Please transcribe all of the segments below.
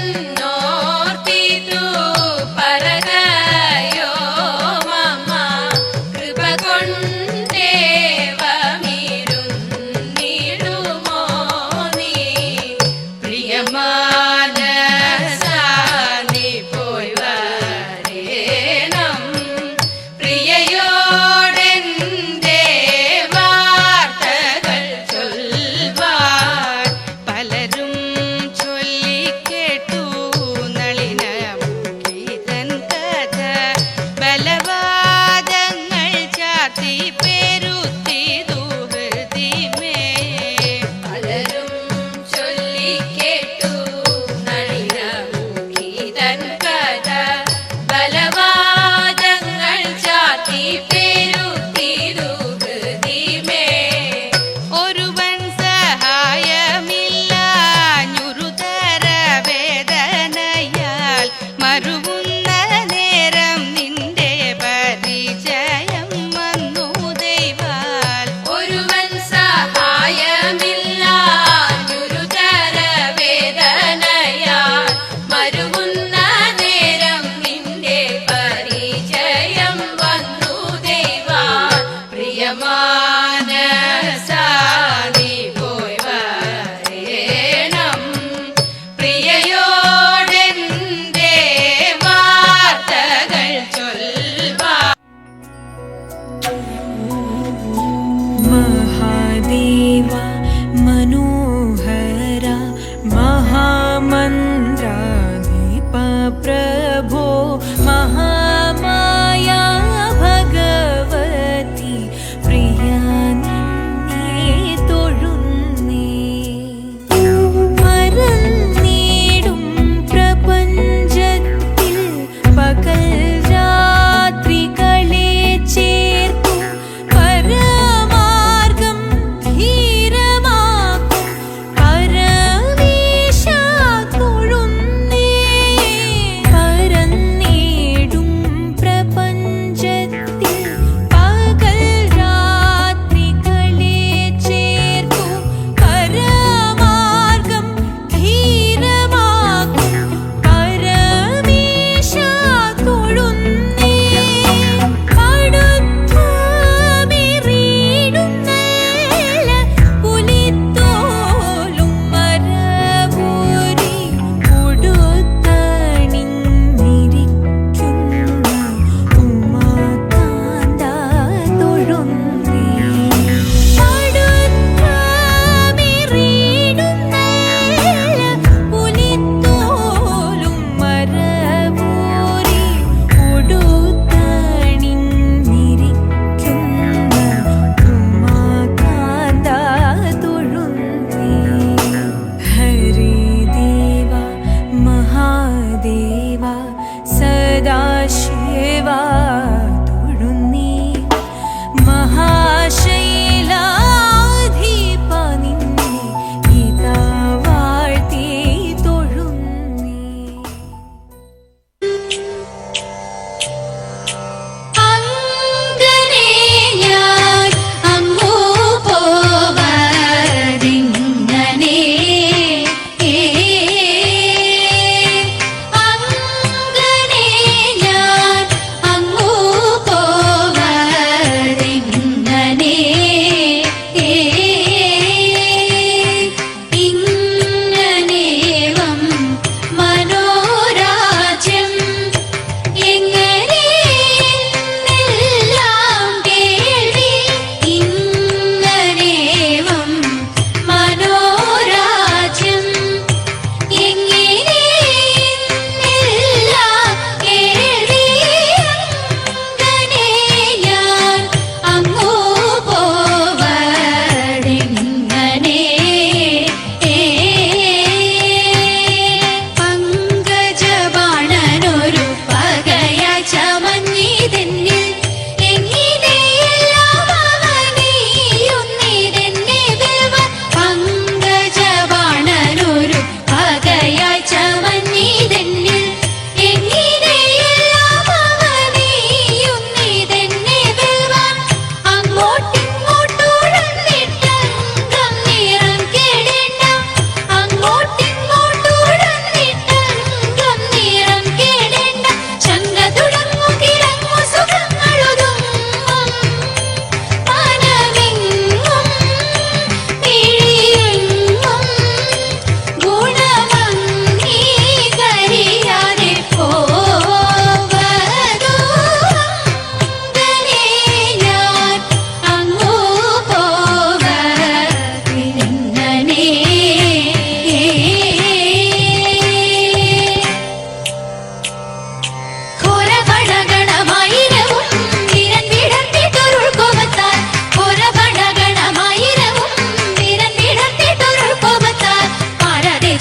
പ്രിയമെന്നോർത്തി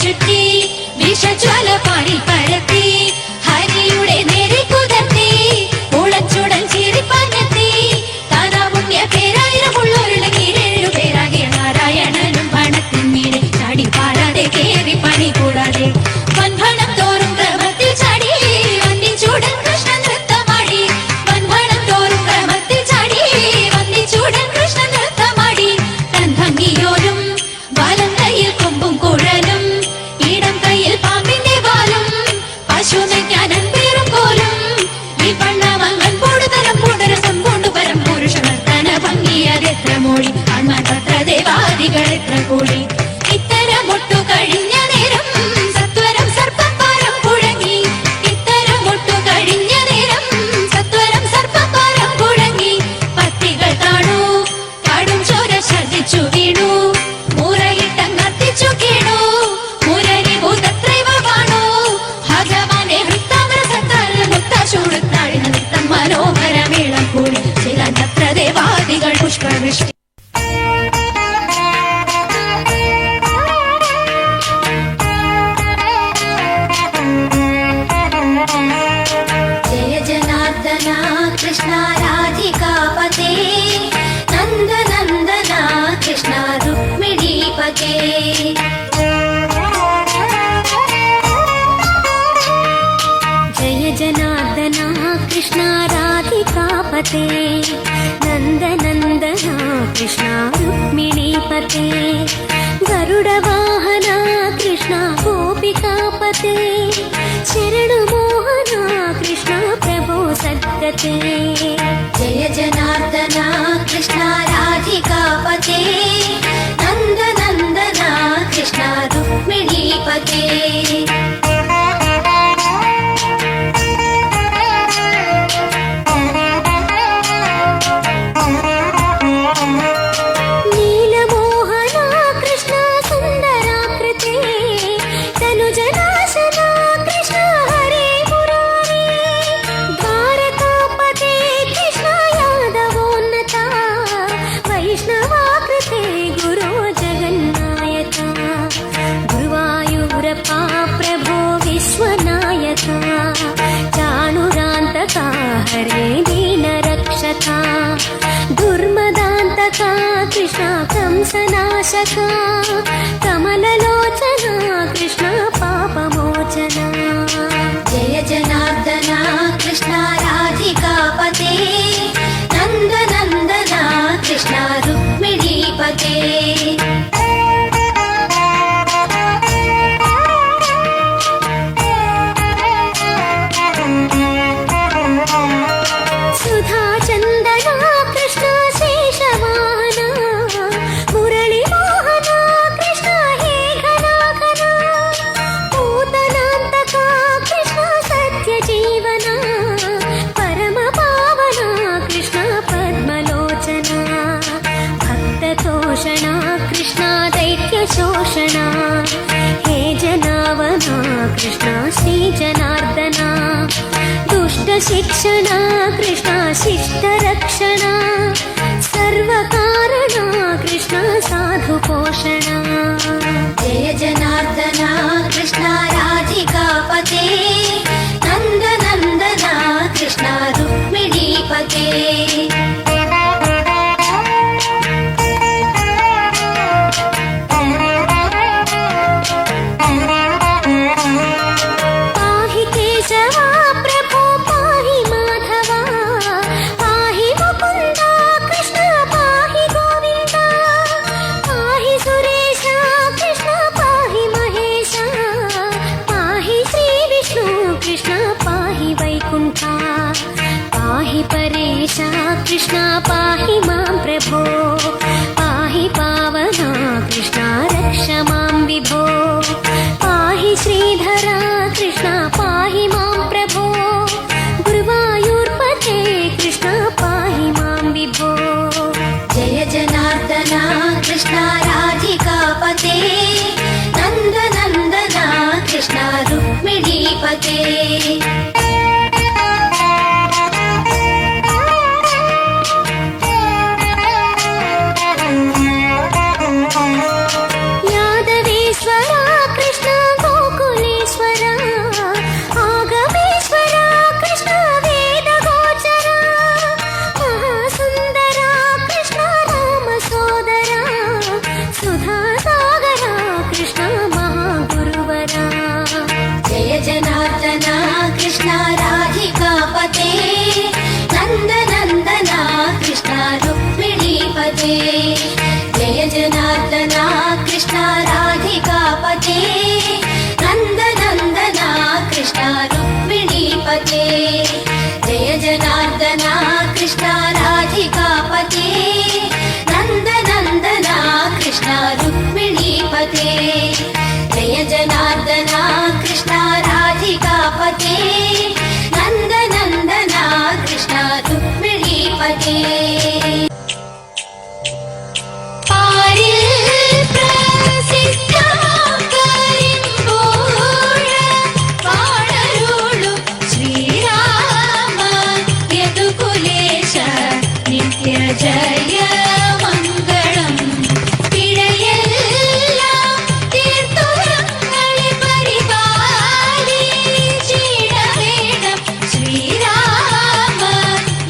ചുറ്റി വിഷജ്വാല പാടി പരത്തി ഹരിയുടെ നേരെ കുതർത്തി ഉളച്ചുടൻ ചിരിപ്പഞ്ഞെത്തി താനാ പുണ്യ പേരായിരമുള്ളൊരുളങ്ങി 7 പേരാകിയ നാരായണനും പണത്തിൻ മീതെ ചാടി പാടാതെ കേറി പണി കൂടാതെ വൻഭണം തോറും ക്രമത്തിൽ ചാടി വന്ദിച്ചൂടൻ കൃഷ്ണ നൃത്തമാടി വൻഭണം തോറും ക്രമത്തിൽ ചാടി വന്ദിച്ചൂടൻ കൃഷ്ണ നൃത്തമാടി തൻ ഭംഗിയോലും വലം കയ്യിൽ കൊമ്പും കുഴലും ഇടം കയ്യിൽ പാമ്പിന്റെ വാലും പശുമെയ്ക്കാനൻ പേരും കോലും ഈ പണ്ണമങ്ങൻ പൂടുതരം പൂടരസം പൂണ്ടുപരം പുരുഷ നർത്തന ഭംഗിയതെത്ര മോടി അൺമാത്ര ദേവാദികൾ എത്ര കൂടി ഇത്തരമൊട്ടു കഴിഞ്ഞ നേരം സത്വരം സർപ്പപ്പാരം കുഴങ്ങി ഇത്തരമൊട്ടു കഴിഞ്ഞ നേരം സത്വരം സർപ്പപ്പാരം കുഴങ്ങി പത്തികൾ താണു കാടും ചോര ഛർദിച്ചു വീണു മുറയിട്ടങ്ങർത്തിച്ചു കേണു മുരരി ഭൂതത്രൈവ കാണു ഭഗവാനെ ഹൃത്താമൃതത്താൽ മുത്തശൂടുത്താഴിന നൃത്തം മനോഹരമേളം കൂടി ചില നത്രദേവാദികൾ പുഷ്പവൃഷ്ടി जय जनार्दना कृष्णा राधिकापते नन्दनन्दना कृष्णा रुक्मिणीपते जय जनार्दना कृष्णा राधिकापते नन्दनन्दना कृष्णा रुक्मिणीपते गरुडवाहना कृष्णा गोपिकापते शरणुमोहना कृष्णा प्रभो सद्गते जय जनार्दना कृष्णा राधिकापते नन्दनन्दना कृष्णा रुक्मिणीपते नीलमोहना कृष्णा सुन्दराकृते तनुजनाशना कृष्णा हरे मुरारी द्वारकापते कृष्णा यादवोन्नता वैष्णवाकृते गुरो जगन्नायका गुरुवायूरप्पा प्रभो विश्वनायका चाणुरान्तका हरे दीनरक्षका दुर्मदान्तका कृष्णा कंसनाशका कमललोचना कृष्णा पापमोचना जय जनार्दना कृष्णा राधिकापते नन्दनन्दना कृष्णा रुक्मिणीपते सुधाचन्दना कृष्णा शेषवाहना मुरळीमोहना कृष्णा हे घनाघना पूतनान्तका कृष्णा सत्यजीवना परमपावना कृष्णा पद्मलोचना भक्ततोषणा कृष्णा दैत्यशोषणा हे जनावना कृष्णा श्रीजनार्दना दुष्टशिक्षणा कृष्णा शिष्टरक्षणा सर्वकारणा कृष्णा साधुपोषणा जय जनार्दना कृष्णा राधिकापते नन्दनन्दना कृष्णा रुक्मिणीपते पाहि केशवा प्रभो पाहि माधवा पाहि मुकुन्दा कृष्णा पाहि गोविन्दा पाहि सुरेशा कृष्णा पाहि महेशा पाहि श्रीविष्णु कृष्णा पाहि वैकुण्ठा पाहि परेशा कृष्णा पाहि मां प्रभो पाहि पावना कृष्णा रक्ष मां विभो पाहि श्रीधरा कृष्णा पाहि मां प्रभो गुरुवायूर्पते कृष्णा पाहि मां विभो जय जनार्दना कृष्णा राधिकापते नन्दनन्दना कृष्णा रुक्मिणीपते यादवेश्वरा कृष्णा പതേ നന്ദനന്ദന കൃഷ്ണ രുക്മിണീപതേ ജയ മംഗളം പിഴയെല്ലാം തീർത്തുരങ്ങളെ പരിപാലിച്ചിടവേണം ശ്രീരാമ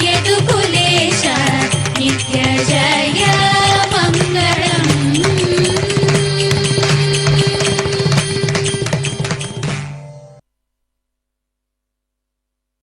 യദുകുലേശ നിത്യ ജയ